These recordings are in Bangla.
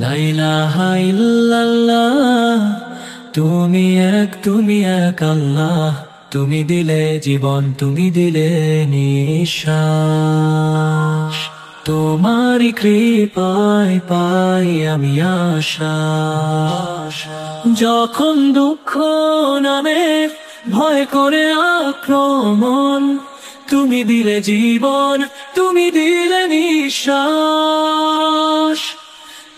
লা ইলাহা ইল্লাল্লাহ, তুমি এক আল্লাহ। তুমি দিলে জীবন, তুমি দিলে নিঃশ্বাস। তোমারই কৃপায় পাই আমি আশা। যখন দুঃখ নামে ভয় করে আক্রমণ, তুমি দিলে জীবন, তুমি দিলে নিঃশ্বাস।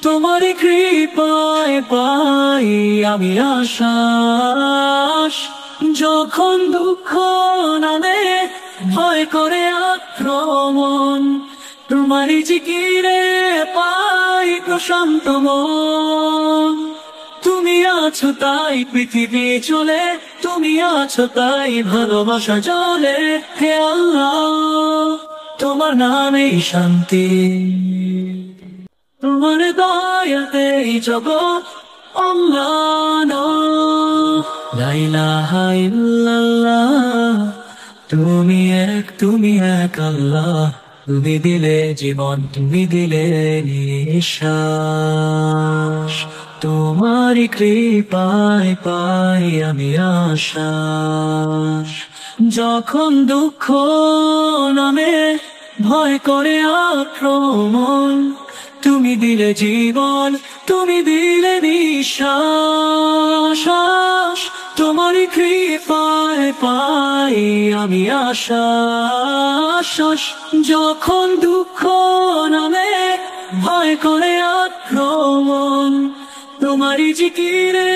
তোমারই কৃপায় পাই আমি আশ্বাস। যখন দুঃখ নামে ভয় করে আক্রমণ, তোমারই জিকিরে পাই প্রশান্ত মন। তুমি আছো তাই পৃথিবী চলে, তুমি আছো তাই ভালোবাসা জ্বলে। হে আল্লাহ, তোমার নামেই শান্তি, তোমার দয়াতে এই জগৎ অম্লান। লা ইলাহা ইল্লাল্লাহ, তুমি এক আল্লাহ। তুমি দিলে জীবন, তুমি দিলে নিঃশ্বাস। তোমারই কৃপায় পাই আমি আশ্বাস। যখন দুঃখ নামে ভয় করে আক্রমণ, তুমি দিলে জীবন, তুমি দিলে নিঃশ্বাস। তোমারই কৃপায় পাই আমি আশ্বাস। যখন দুঃখ নামে ভয় করে আক্রমণ, তোমারই জিকিরে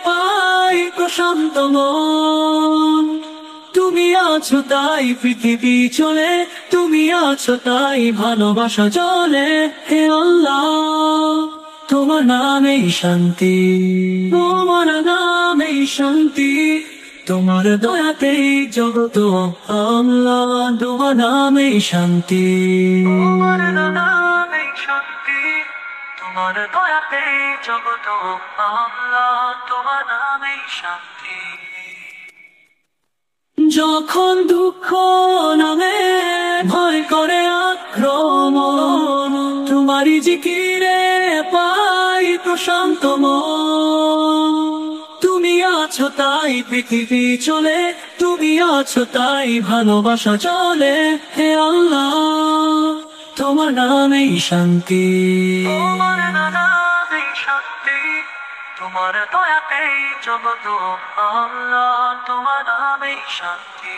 পাই প্রশান্ত মন। তুমি আছো তাই পৃথিবী চলে, তুমি আছো তাই ভালোবাসা জ্বলে। হে আল্লাহ, তোমার নামেই শান্তি, তোমার নামেই শান্তি। তোমার দয়াতেই জগৎ আল্লাহ, তোমার নামেই শান্তি, তোমার নামেই শান্তি। তোমার দয়াতেই জগৎ আল্লাহ, তোমার নামেই শান্তি। যখন দুঃখ নামে ভয় করে আক্রমণ, তোমারই জিকিরে পাই প্রশান্ত মন। তুমি আছো তাই পৃথিবী চলে, তুমি আছো তাই ভালোবাসা চলে। হে আল্লাহ, তোমার নামেই শান্তি, তোমার নামেই শান্তি। তোমার দয়াতেই জগৎ আল্লাহ, তোমার নামেই শান্তি।